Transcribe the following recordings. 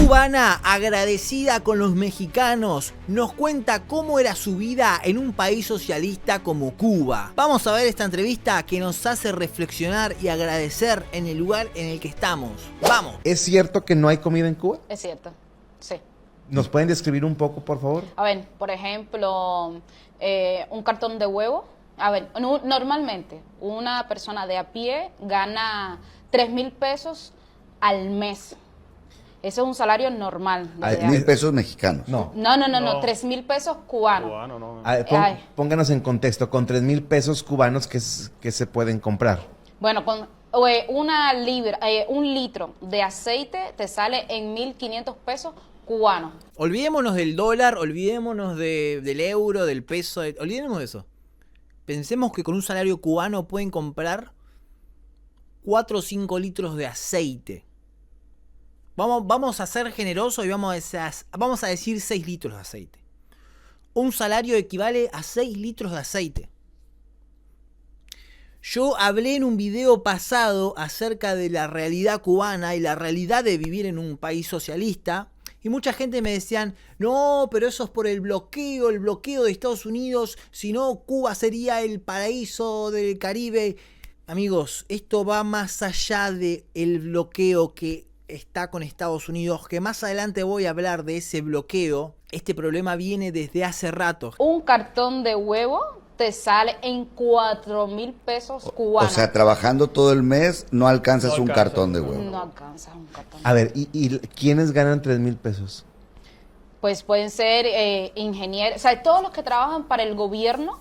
Cubana, agradecida con los mexicanos, nos cuenta cómo era su vida en un país socialista como Cuba. Vamos a ver esta entrevista que nos hace reflexionar y agradecer en el lugar en el que estamos. ¡Vamos! ¿Es cierto que no hay comida en Cuba? Es cierto, sí. ¿Nos pueden describir un poco, por favor? A ver, por ejemplo, un cartón de huevo. A ver, normalmente una persona de a pie gana 3,000 pesos al mes. Ese es un salario normal. ¿3,000 pesos mexicanos? No. No, 3,000 pesos cubanos. No. A ver, pónganos en contexto, con 3,000 pesos cubanos, ¿qué se pueden comprar? Bueno, con un litro de aceite te sale en 1,500 pesos cubanos. Olvidémonos del dólar, olvidémonos del euro, del peso, olvidémonos de eso. Pensemos que con un salario cubano pueden comprar 4 o 5 litros de aceite. Vamos a ser generosos y vamos a decir 6 litros de aceite. Un salario equivale a 6 litros de aceite. Yo hablé en un video pasado acerca de la realidad cubana y la realidad de vivir en un país socialista. Y mucha gente me decían, no, pero eso es por el bloqueo de Estados Unidos, si no, Cuba sería el paraíso del Caribe. Amigos, esto va más allá del bloqueo que está con Estados Unidos, que más adelante voy a hablar de ese bloqueo. Este problema viene desde hace rato. Un cartón de huevo te sale en 4,000 pesos cubanos. O sea, trabajando todo el mes no alcanzas un cartón de huevo. No alcanzas un cartón. A ver, ¿y quiénes ganan 3,000 pesos? Pues pueden ser ingenieros, o sea, todos los que trabajan para el gobierno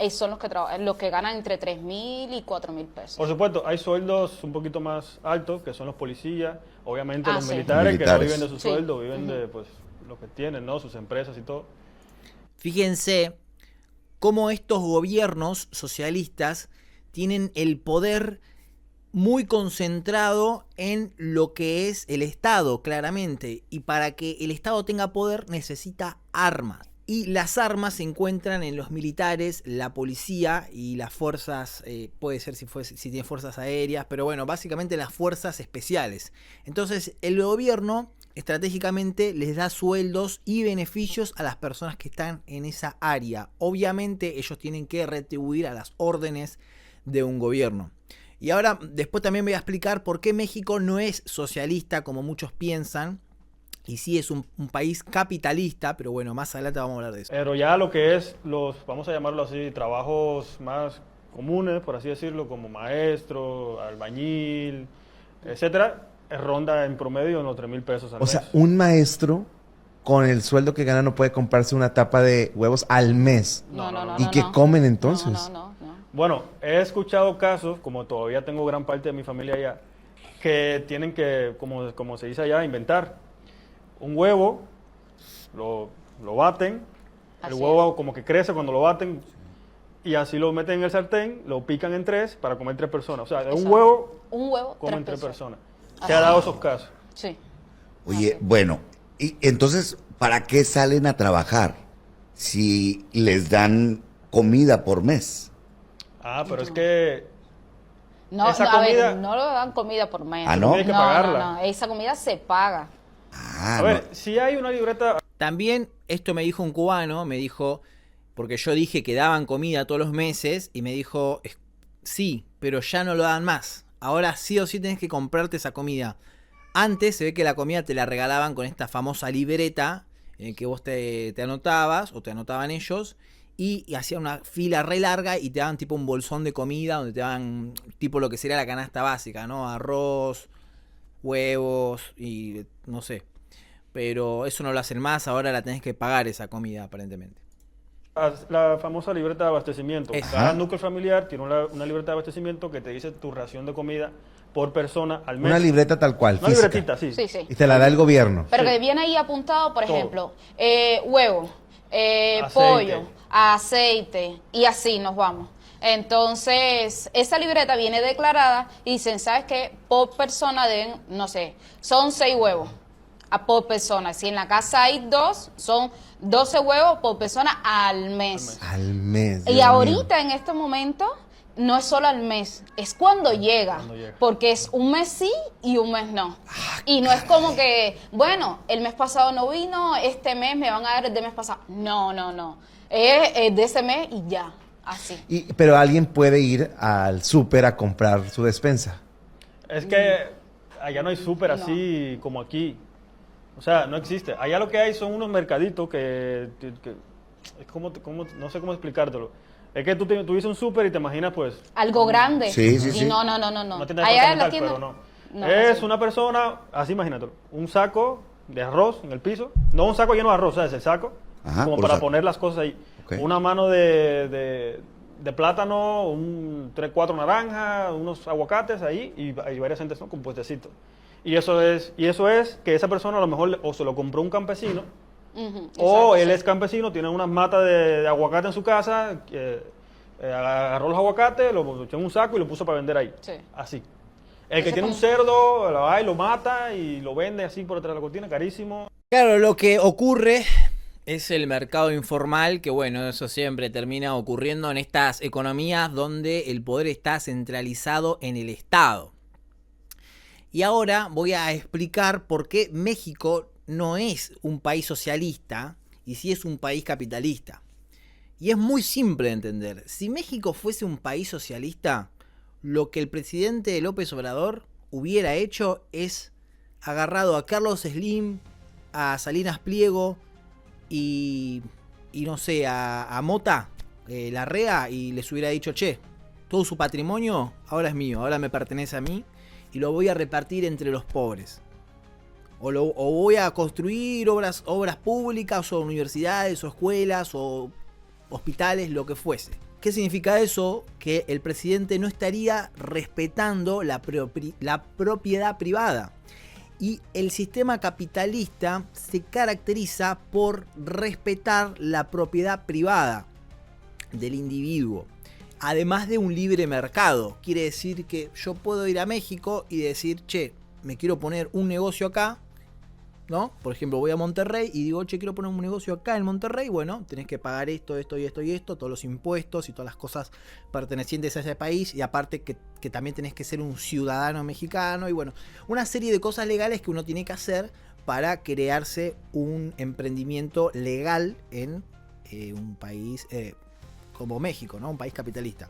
son los que ganan entre 3,000 y 4,000 pesos. Por supuesto, hay sueldos un poquito más altos, que son los policías, obviamente los sí. militares, que no viven de su Sí. sueldo, viven de pues lo que tienen, ¿no? Sus empresas y todo. Fíjense cómo estos gobiernos socialistas tienen el poder muy concentrado en lo que es el Estado, claramente. Y para que el Estado tenga poder necesita armas. Y las armas se encuentran en los militares, la policía y las fuerzas, puede ser si tiene fuerzas aéreas, pero bueno, básicamente las fuerzas especiales. Entonces el gobierno estratégicamente les da sueldos y beneficios a las personas que están en esa área. Obviamente ellos tienen que retribuir a las órdenes de un gobierno. Y ahora después también voy a explicar por qué México no es socialista como muchos piensan. Y sí es un país capitalista, pero bueno, más adelante vamos a hablar de eso. Pero ya lo que es vamos a llamarlo así, trabajos más comunes, por así decirlo, como maestro, albañil, etcétera, ronda en promedio en los 3,000 pesos al mes. O sea, un maestro con el sueldo que gana no puede comprarse una tapa de huevos al mes. No. ¿Y qué comen entonces? No. Bueno, he escuchado casos, como todavía tengo gran parte de mi familia allá, que tienen que, como se dice allá, inventar un huevo, lo baten, el huevo como que crece cuando lo baten y así lo meten en el sartén, lo pican en 3 para comer 3 personas. O sea, de un huevo comen 3 personas. Se ha dado esos casos. Sí. Oye, bueno, y entonces, ¿para qué salen a trabajar si les dan comida por mes? Pero es que No, esa a ver, comida- no le dan comida por mes. ¿Ah, no? Hay que pagarla. No, esa comida se paga. Ah, A ver, si hay una libreta. También esto me dijo un cubano, me dijo, porque yo dije que daban comida todos los meses, y me dijo, sí, pero ya no lo dan más. Ahora sí o sí tenés que comprarte esa comida. Antes se ve que la comida te la regalaban con esta famosa libreta, en que vos te anotabas, o te anotaban ellos, y hacían una fila re larga y te daban tipo un bolsón de comida, donde te daban tipo lo que sería la canasta básica, ¿no? Arroz, huevos y no sé. Pero eso no lo hacen más, ahora la tenés que pagar esa comida aparentemente. La famosa libreta de abastecimiento. Esa. Cada núcleo familiar tiene una libreta de abastecimiento que te dice tu ración de comida por persona al mes. Una libreta tal cual, Una física. libretita, sí. Sí. Y te la da el gobierno. Pero Sí. que viene ahí apuntado, por Todo. ejemplo, huevo, Aceite. pollo, aceite, y así nos vamos. Entonces, esa libreta viene declarada y dicen, ¿sabes qué? Por persona deben, no sé, son 6 huevos por persona. Si en la casa hay 2, son 12 huevos por persona al mes. Al mes. Y Dios ahorita, mío. en este momento, no es solo al mes, es cuando llega. Cuando llega. Porque es un mes sí y un mes no. Y no es como que, bueno, el mes pasado no vino, este mes me van a dar el de mes pasado. No. Es de ese mes y ya, así. Pero alguien puede ir al súper a comprar su despensa. Es que allá no hay súper así como aquí. O sea, no existe. Allá lo que hay son unos mercaditos que es como, no sé cómo explicártelo. Es que tú dices un súper y te imaginas, pues, Algo grande. Sí, sí, Y sí. no. una tienda Allá en la departamental, tienda. pero no. No, Es así. una persona, así imagínatelo, un saco de arroz en el piso. No un saco lleno de arroz, ¿sabes? El saco, Ajá, como puro para saco. poner las cosas ahí. Ok. Una mano de plátano, 4 naranjas, unos aguacates ahí y hay varias gentes con puestecitos. Y eso es que esa persona a lo mejor o se lo compró un campesino, Ujú, o exacto, él sí. es campesino, tiene unas matas de aguacate en su casa, agarró los aguacates, lo echó en un saco y lo puso para vender ahí. Sí. Así. El que Ese tiene un como- cerdo, lo va y lo mata y lo vende así por detrás de la cortina, carísimo. Claro, lo que ocurre es el mercado informal, que bueno, eso siempre termina ocurriendo en estas economías donde el poder está centralizado en el Estado. Y ahora voy a explicar por qué México no es un país socialista y sí es un país capitalista. Y es muy simple de entender. Si México fuese un país socialista, lo que el presidente López Obrador hubiera hecho es agarrado a Carlos Slim, a Salinas Pliego y no sé, a Mota, Larrea, y les hubiera dicho, che, todo su patrimonio ahora es mío, ahora me pertenece a mí y lo voy a repartir entre los pobres. O voy a construir obras públicas o universidades o escuelas o hospitales, lo que fuese. ¿Qué significa eso? Que el presidente no estaría respetando la propiedad privada. Y el sistema capitalista se caracteriza por respetar la propiedad privada del individuo. Además de un libre mercado. Quiere decir que yo puedo ir a México y decir, che, me quiero poner un negocio acá, ¿no? Por ejemplo, voy a Monterrey y digo, che, quiero poner un negocio acá en Monterrey. Bueno, tenés que pagar esto, todos los impuestos y todas las cosas pertenecientes a ese país. Y aparte que también tenés que ser un ciudadano mexicano. Y bueno, una serie de cosas legales que uno tiene que hacer para crearse un emprendimiento legal en un país como México, ¿no? Un país capitalista.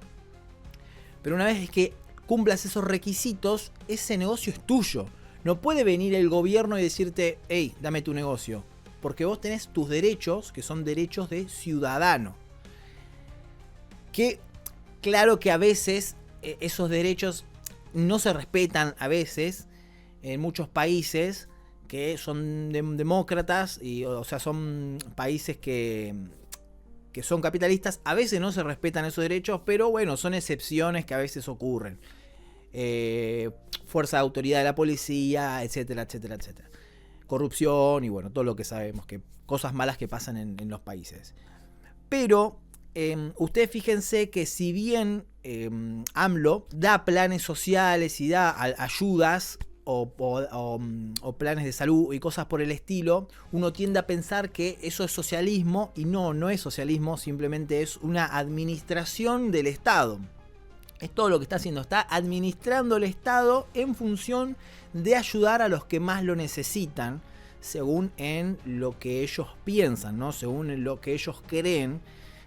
Pero una vez que cumplas esos requisitos, ese negocio es tuyo. No puede venir el gobierno y decirte, hey, dame tu negocio. Porque vos tenés tus derechos, que son derechos de ciudadano. Que claro que a veces esos derechos no se respetan a veces en muchos países que son demócratas, o sea, son países que son capitalistas. A veces no se respetan esos derechos, pero bueno, son excepciones que a veces ocurren. Fuerza de autoridad de la policía, etcétera, etcétera, etcétera. Corrupción y bueno, todo lo que sabemos, que cosas malas que pasan en los países. Pero ustedes fíjense que si bien AMLO da planes sociales y da ayudas o planes de salud y cosas por el estilo, uno tiende a pensar que eso es socialismo y no es socialismo, simplemente es una administración del Estado. Es todo lo que está haciendo, está administrando el Estado en función de ayudar a los que más lo necesitan, según en lo que ellos piensan, ¿no? Según en lo que ellos creen,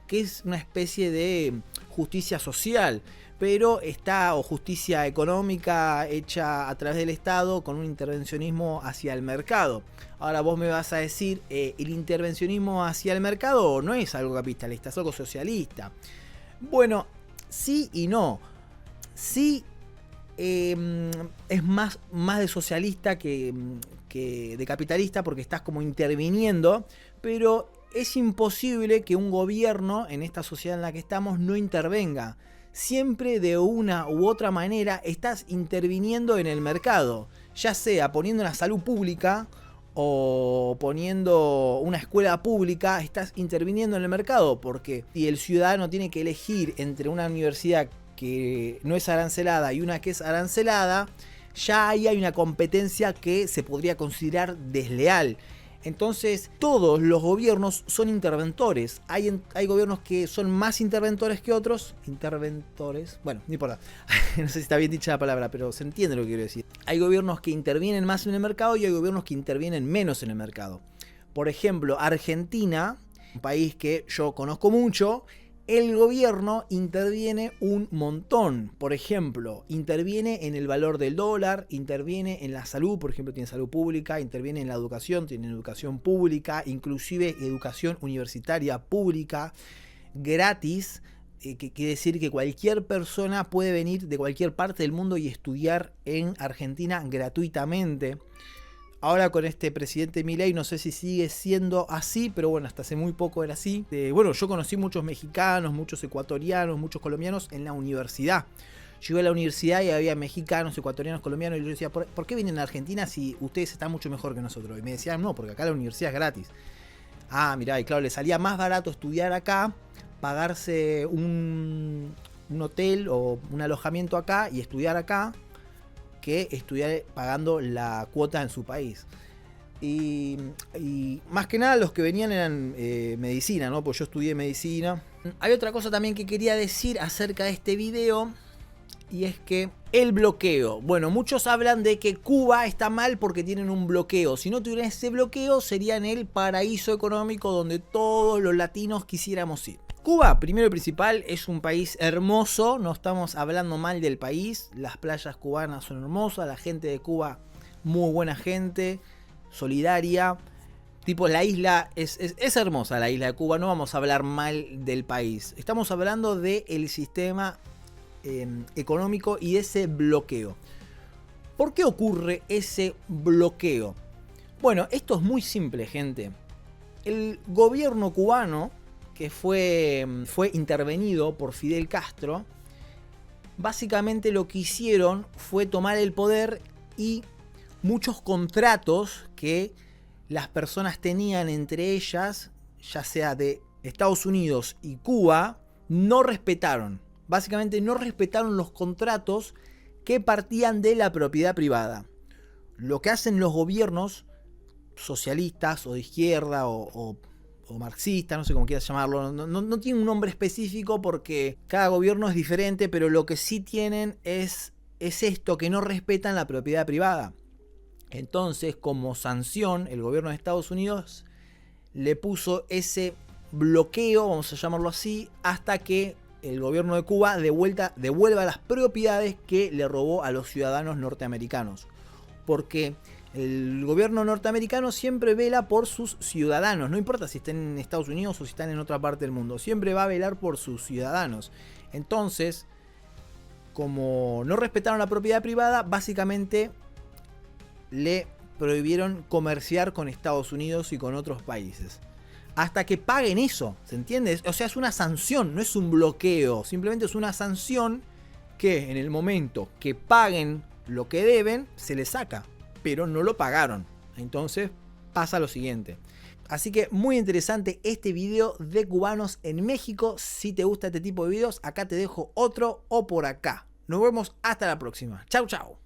que es una especie de justicia social, pero o justicia económica hecha a través del Estado con un intervencionismo hacia el mercado. Ahora vos me vas a decir, el intervencionismo hacia el mercado no es algo capitalista, es algo socialista. Bueno, sí y no. Sí, es más de socialista que de capitalista, porque estás como interviniendo, pero es imposible que un gobierno en esta sociedad en la que estamos no intervenga. Siempre de una u otra manera estás interviniendo en el mercado, ya sea poniendo una salud pública o poniendo una escuela pública, estás interviniendo en el mercado, porque si el ciudadano tiene que elegir entre una universidad que no es arancelada y una que es arancelada, ya ahí hay una competencia que se podría considerar desleal. Entonces, todos los gobiernos son interventores. Hay gobiernos que son más interventores que otros. Interventores, bueno, no importa. No sé si está bien dicha la palabra, pero se entiende lo que quiero decir. Hay gobiernos que intervienen más en el mercado y hay gobiernos que intervienen menos en el mercado. Por ejemplo, Argentina, un país que yo conozco mucho, el gobierno interviene un montón. Por ejemplo, interviene en el valor del dólar, interviene en la salud, por ejemplo, tiene salud pública, interviene en la educación, tiene educación pública, inclusive educación universitaria pública, gratis, que quiere decir que cualquier persona puede venir de cualquier parte del mundo y estudiar en Argentina gratuitamente. Ahora con este presidente Milei no sé si sigue siendo así, pero bueno, hasta hace muy poco era así. Bueno, yo conocí muchos mexicanos, muchos ecuatorianos, muchos colombianos en la universidad. Yo iba a la universidad y había mexicanos, ecuatorianos, colombianos y yo decía, ¿por qué vienen a Argentina si ustedes están mucho mejor que nosotros? Y me decían, no, porque acá la universidad es gratis. Ah, mirá, y claro, le salía más barato estudiar acá, pagarse un hotel o un alojamiento acá y estudiar acá, que estudiar pagando la cuota en su país. Y más que nada los que venían eran medicina, ¿no? Pues yo estudié medicina. Hay otra cosa también que quería decir acerca de este video, y es que el bloqueo. Bueno, muchos hablan de que Cuba está mal porque tienen un bloqueo. Si no tuvieran ese bloqueo, serían el paraíso económico donde todos los latinos quisiéramos ir. Cuba, primero y principal, es un país hermoso, no estamos hablando mal del país, las playas cubanas son hermosas, la gente de Cuba, muy buena gente, solidaria, tipo la isla, es hermosa la isla de Cuba, no vamos a hablar mal del país, estamos hablando del sistema económico y de ese bloqueo. ¿Por qué ocurre ese bloqueo? Bueno, esto es muy simple, gente. El gobierno cubano, que fue intervenido por Fidel Castro, básicamente lo que hicieron fue tomar el poder y muchos contratos que las personas tenían entre ellas, ya sea de Estados Unidos y Cuba, no respetaron. Básicamente no respetaron los contratos que partían de la propiedad privada. Lo que hacen los gobiernos socialistas o de izquierda o marxista, no sé cómo quieras llamarlo, no tiene un nombre específico porque cada gobierno es diferente, pero lo que sí tienen es esto, que no respetan la propiedad privada. Entonces, como sanción, el gobierno de Estados Unidos le puso ese bloqueo, vamos a llamarlo así, hasta que el gobierno de Cuba devuelva las propiedades que le robó a los ciudadanos norteamericanos. Porque el gobierno norteamericano siempre vela por sus ciudadanos, no importa si están en Estados Unidos o si están en otra parte del mundo, siempre va a velar por sus ciudadanos. Entonces, como no respetaron la propiedad privada, básicamente le prohibieron comerciar con Estados Unidos y con otros países. Hasta que paguen eso, ¿se entiende? O sea, es una sanción, no es un bloqueo, simplemente es una sanción que en el momento que paguen lo que deben, se les saca. Pero no lo pagaron. Entonces pasa lo siguiente. Así que muy interesante este video de cubanos en México. Si te gusta este tipo de videos, acá te dejo otro o por acá. Nos vemos hasta la próxima. Chau, chau.